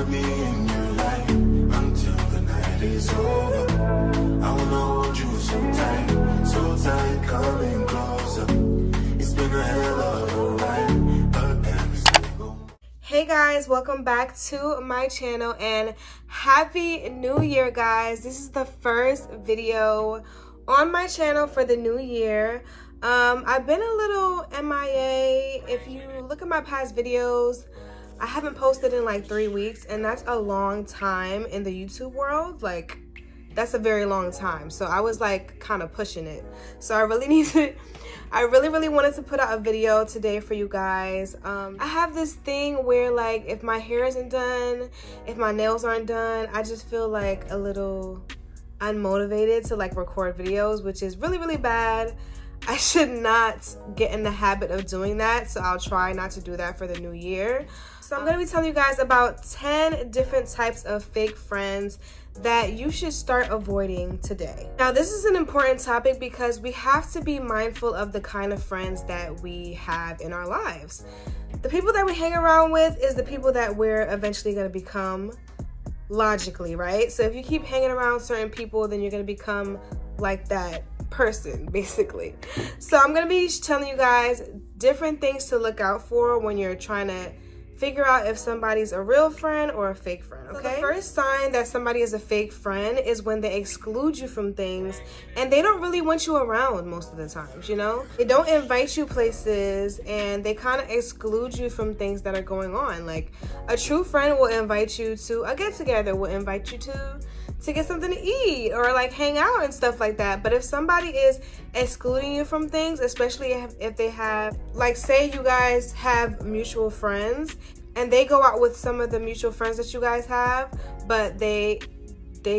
wanna be in your life until the night is over. I wanna hold you so tight, coming closer. It's been a hell of a ride, but every single. Hey guys, welcome back to my channel and happy new year, guys. This is the first video on my channel for the new year. I've been a little MIA. If you look at my past videos, I haven't posted in like 3 weeks, and that's a long time in the YouTube world. Like, that's a very long time. So I was like kind of pushing it. So I really wanted to put out a video today for you guys. I have this thing where, like, if my hair isn't done, if my nails aren't done, I just feel like a little unmotivated to like record videos, which is really bad. I should not get in the habit of doing that, so I'll try not to do that for the new year. So I'm going to be telling you guys about 10 different types of fake friends that you should start avoiding today. Now, this is an important topic because we have to be mindful of the kind of friends that we have in our lives. The people that we hang around with is the people that we're eventually going to become, logically, right? So if you keep hanging around certain people, then you're going to become like that person, basically. So I'm going to be telling you guys different things to look out for when you're trying to figure out if somebody's a real friend or a fake friend, okay? So the first sign that somebody is a fake friend is when they exclude you from things and they don't really want you around most of the times, you know? They don't invite you places and they kind of exclude you from things that are going on. Like, a true friend will invite you to a get-together, will invite you to get something to eat or like hang out and stuff like that. But if somebody is excluding you from things, especially if they have, like, say you guys have mutual friends and they go out with some of the mutual friends that you guys have, but they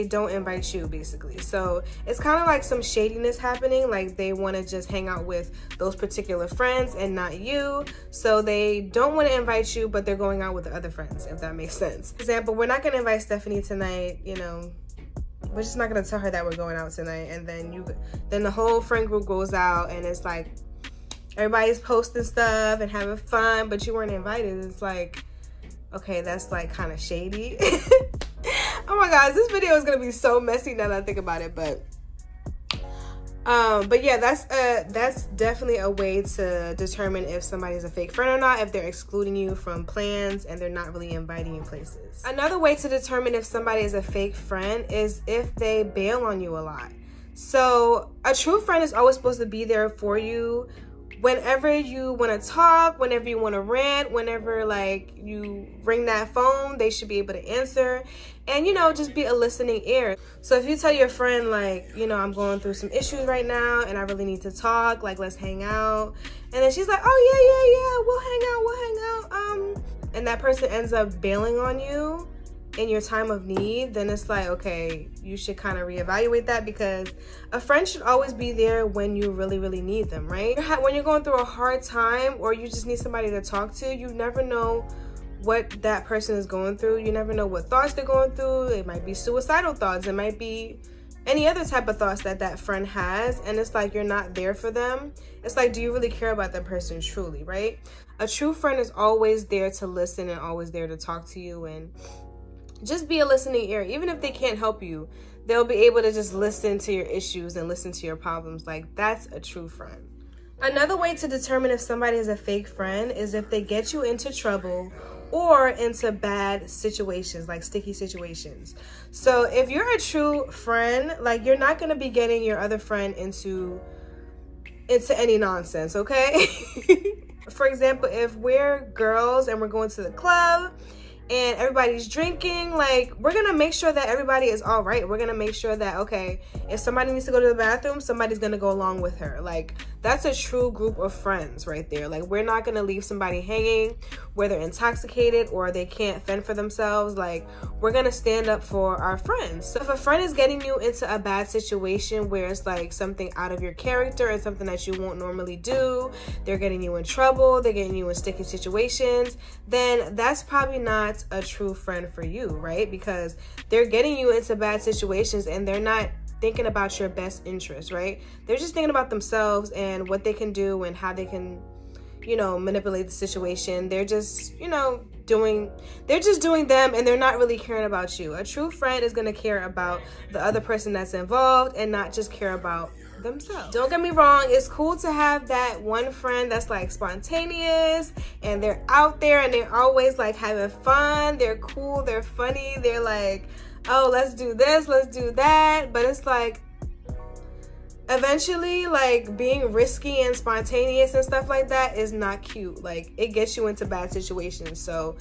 don't invite you, basically. So it's kind of like some shadiness happening. Like, they want to just hang out with those particular friends and not you. So they don't want to invite you, but they're going out with the other friends, if that makes sense. For example, we're not going to invite Stephanie tonight, you know. We're just not gonna tell her that we're going out tonight, and then the whole friend group goes out and it's like everybody's posting stuff and having fun, but you weren't invited. It's like, okay, that's like kind of shady. Oh my gosh, this video is gonna be so messy now that I think about it, but yeah, that's definitely a way to determine if somebody's a fake friend or not, if they're excluding you from plans and they're not really inviting you places. Another way to determine if somebody is a fake friend is if they bail on you a lot. So a true friend is always supposed to be there for you whenever you want to talk, whenever you want to rant, whenever like you ring that phone, they should be able to answer and, you know, just be a listening ear. So if you tell your friend, like, you know, I'm going through some issues right now and I really need to talk, like, let's hang out. And then she's like, oh yeah, we'll hang out. And that person ends up bailing on you in your time of need, then it's like, okay, you should kind of reevaluate that, because a friend should always be there when you really need them, right? When you're going through a hard time or you just need somebody to talk to, you never know what that person is going through. You never know what thoughts they're going through. It might be suicidal thoughts. It might be any other type of thoughts that friend has, and it's like you're not there for them. It's like, do you really care about that person truly, right? A true friend is always there to listen and always there to talk to you and just be a listening ear. Even if they can't help you, they'll be able to just listen to your issues and listen to your problems. Like, that's a true friend. Another way to determine if somebody is a fake friend is if they get you into trouble or into bad situations, like sticky situations. So if you're a true friend, like, you're not gonna be getting your other friend into any nonsense, okay? For example, if we're girls and we're going to the club and everybody's drinking, like, we're gonna make sure that everybody is all right. We're gonna make sure that, okay, if somebody needs to go to the bathroom, somebody's gonna go along with her. Like, that's a true group of friends right there. Like, we're not gonna leave somebody hanging where they're intoxicated or they can't fend for themselves. Like, we're gonna stand up for our friends. So if a friend is getting you into a bad situation where it's like something out of your character and something that you won't normally do, they're getting you in trouble, they're getting you in sticky situations, then that's probably not a true friend for you, right? Because they're getting you into bad situations and they're not thinking about your best interest, right? They're just thinking about themselves and what they can do and how they can, you know, manipulate the situation. They're just, you know, just doing them, and they're not really caring about you. A true friend is going to care about the other person that's involved and not just care about themselves. Don't get me wrong, it's cool to have that one friend that's like spontaneous and they're out there and they're always like having fun, they're cool, they're funny, they're like, oh, let's do this, let's do that. But it's like, eventually, like, being risky and spontaneous and stuff like that is not cute. Like, it gets you into bad situations. So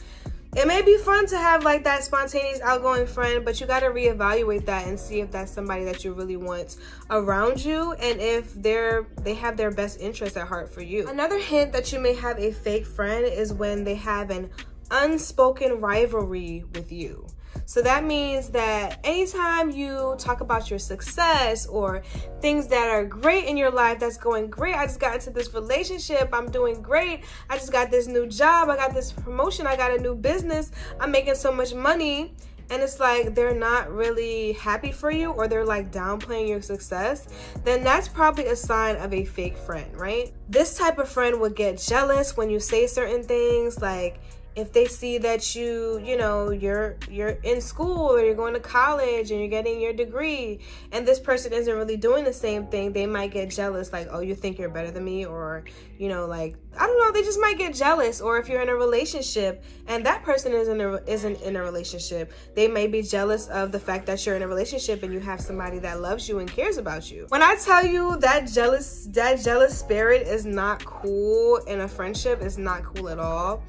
it may be fun to have like that spontaneous, outgoing friend, but you got to reevaluate that and see if that's somebody that you really want around you, and if they have their best interest at heart for you. Another hint that you may have a fake friend is when they have an unspoken rivalry with you. So that means that anytime you talk about your success or things that are great in your life, that's going great, I just got into this relationship, I'm doing great, I just got this new job, I got this promotion, I got a new business, I'm making so much money, and it's like they're not really happy for you, or they're like downplaying your success, then that's probably a sign of a fake friend, right? This type of friend would get jealous when you say certain things, like if they see that you know, you're in school or you're going to college and you're getting your degree and this person isn't really doing the same thing, they might get jealous, like, oh, you think you're better than me, or, you know, like, I don't know, they just might get jealous. Or if you're in a relationship and that person isn't in a relationship, they may be jealous of the fact that you're in a relationship and you have somebody that loves you and cares about you. When I tell you that jealous spirit is not cool in a friendship, it's not cool at all.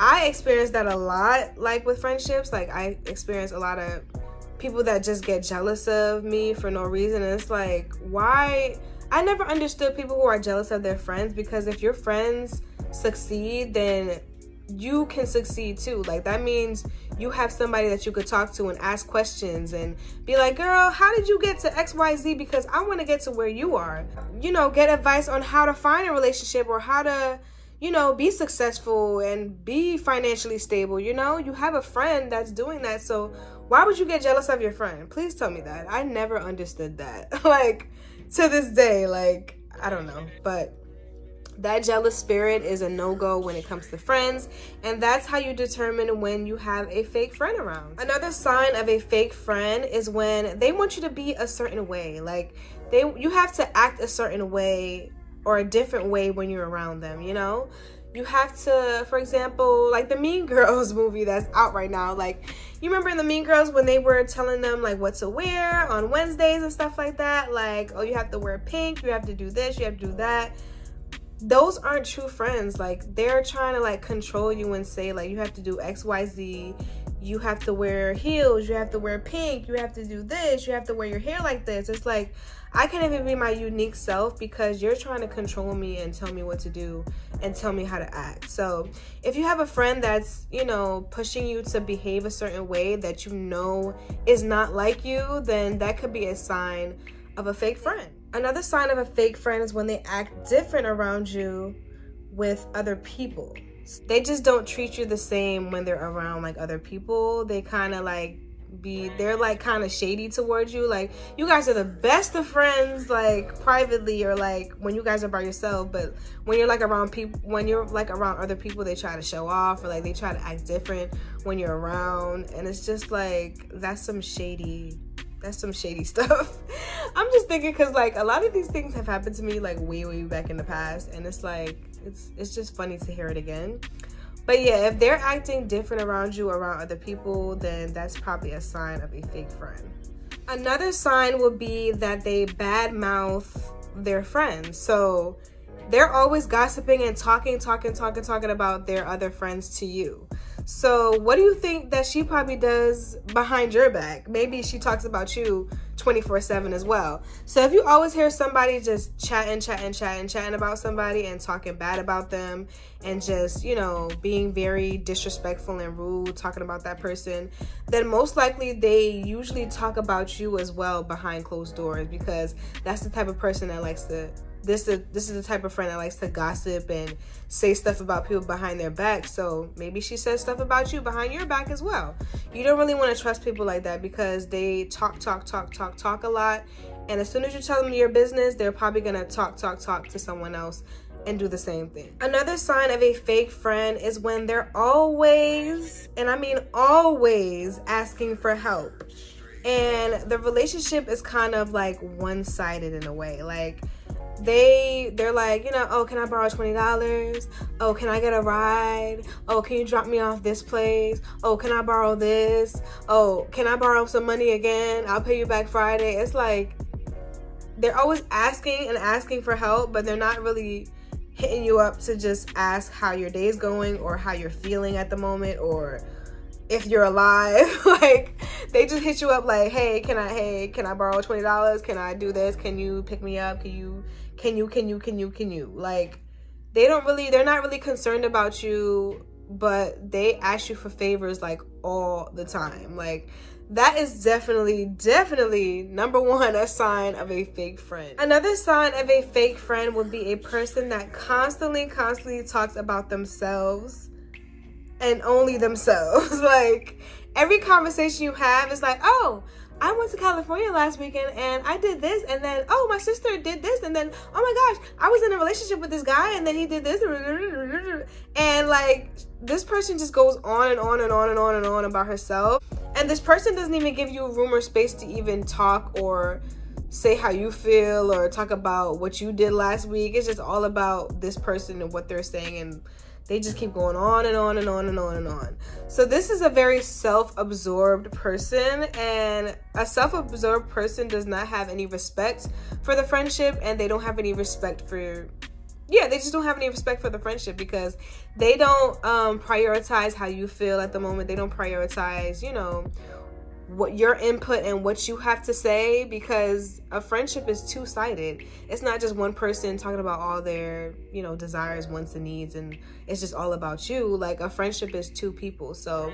I experienced that a lot, like with friendships. Like, I experienced a lot of people that just get jealous of me for no reason. And it's like, why? I never understood people who are jealous of their friends, because if your friends succeed, then you can succeed too. Like, that means you have somebody that you could talk to and ask questions and be like, girl, how did you get to XYZ? Because I want to get to where you are. You know, get advice on how to find a relationship, or how to, you know, be successful and be financially stable. You know, you have a friend that's doing that. So why would you get jealous of your friend? Please tell me that. I never understood that. Like, to this day, like, I don't know. But that jealous spirit is a no-go when it comes to friends. And that's how you determine when you have a fake friend around. Another sign of a fake friend is when they want you to be a certain way. Like, you have to act a certain way or a different way when you're around them, you know? You have to, for example, like the Mean Girls movie that's out right now. Like, you remember in the Mean Girls when they were telling them like what to wear on Wednesdays and stuff like that? Like, oh, you have to wear pink, you have to do this, you have to do that. Those aren't true friends. Like, they're trying to like control you and say like, you have to do XYZ, you have to wear heels, you have to wear pink, you have to do this, you have to wear your hair like this. It's like, I can't even be my unique self because you're trying to control me and tell me what to do and tell me how to act. So if you have a friend that's, you know, pushing you to behave a certain way that you know is not like you, then that could be a sign of a fake friend. Another sign of a fake friend is when they act different around you with other people. They just don't treat you the same when they're around like other people. They kind of like they're like kind of shady towards you. Like, you guys are the best of friends, like privately, or like when you guys are by yourself, but when you're like around people, when you're like around other people, they try to show off, or like they try to act different when you're around. And it's just like, that's some shady stuff. I'm just thinking, because like a lot of these things have happened to me like way back in the past, and it's like, it's just funny to hear it again. But yeah, if they're acting different around you, around other people, then that's probably a sign of a fake friend. Another sign would be that they badmouth their friends. So they're always gossiping and talking about their other friends to you. So what do you think that she probably does behind your back? Maybe she talks about you 24/7 as well. So if you always hear somebody just chatting about somebody and talking bad about them and just, you know, being very disrespectful and rude, talking about that person, then most likely they usually talk about you as well behind closed doors, because that's the type of person that likes to this is the type of friend that likes to gossip and say stuff about people behind their back. So maybe she says stuff about you behind your back as well. You don't really want to trust people like that, because they talk a lot. And as soon as you tell them your business, they're probably going to talk to someone else and do the same thing. Another sign of a fake friend is when they're always, and I mean always, asking for help. And the relationship is kind of like one-sided in a way. Like they're like, you know, oh, can I borrow $20? Oh, can I get a ride? Oh, can you drop me off this place? Oh, can I borrow this? Oh, can I borrow some money again? I'll pay you back Friday. It's like they're always asking and asking for help, but they're not really hitting you up to just ask how your day's going or how you're feeling at the moment or if you're alive. Like they just hit you up like, hey, can I borrow $20? Can I do this? Can you pick me up? Can you? Like they're not really concerned about you, but they ask you for favors like all the time. Like that is definitely number one, a sign of a fake friend. Another sign of a fake friend would be a person that constantly talks about themselves and only themselves. Like every conversation you have is like, oh, I went to California last weekend and I did this, and then, oh, my sister did this, and then, oh my gosh, I was in a relationship with this guy and then he did this. And like this person just goes on and on and on and on and on about herself. And this person doesn't even give you room or space to even talk or say how you feel or talk about what you did last week. It's just all about this person and what they're saying, and they just keep going on and on and on and on and on. So this is a very self-absorbed person, and a self-absorbed person does not have any respect for the friendship, and they don't have any respect for, they just don't have any respect for the friendship because they don't prioritize how you feel at the moment. They don't prioritize, you know, what your input and what you have to say, because a friendship is two-sided. It's not just one person talking about all their, you know, desires, wants, and needs, and it's just all about you. Like a friendship is two people. So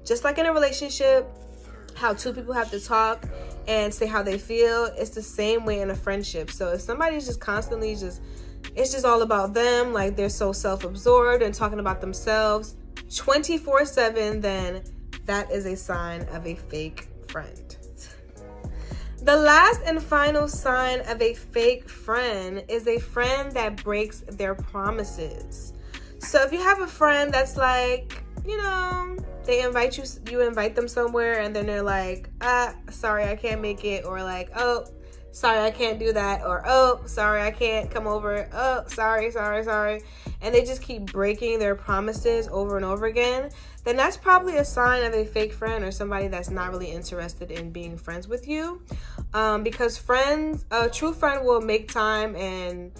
just like in a relationship, how two people have to talk and say how they feel, it's the same way in a friendship. So if somebody's just constantly it's just all about them, like they're so self-absorbed and talking about themselves 24/7, then that is a sign of a fake friend. The last and final sign of a fake friend is a friend that breaks their promises. So if you have a friend that's like, you know, they invite you invite them somewhere and then they're like, sorry, I can't make it, or like, oh, sorry, I can't do that, or oh, sorry, I can't come over, oh, sorry, and they just keep breaking their promises over and over again, then that's probably a sign of a fake friend or somebody that's not really interested in being friends with you. Because a true friend will make time and,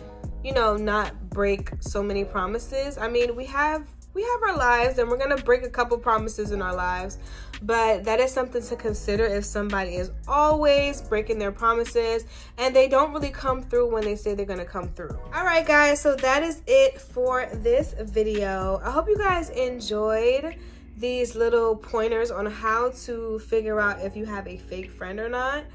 you know, not break so many promises. I mean, we have our lives and we're gonna break a couple promises in our lives, but that is something to consider if somebody is always breaking their promises and they don't really come through when they say they're gonna come through. All right, guys, so that is it for this video. I hope you guys enjoyed these little pointers on how to figure out if you have a fake friend or not.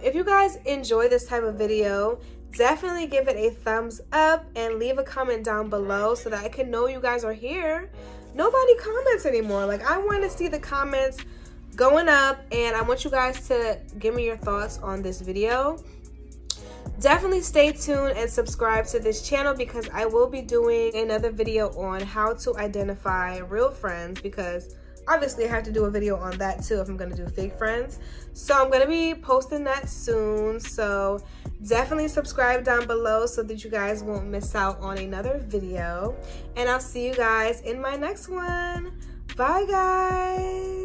If you guys enjoy this type of video, definitely give it a thumbs up and leave a comment down below so that I can know you guys are here. Nobody comments anymore. Like, I want to see the comments going up, and I want you guys to give me your thoughts on this video. Definitely stay tuned and subscribe to this channel because I will be doing another video on how to identify real friends, because obviously I have to do a video on that too if I'm going to do fake friends. So I'm going to be posting that soon. So definitely subscribe down below so that you guys won't miss out on another video. And I'll see you guys in my next one. Bye, guys.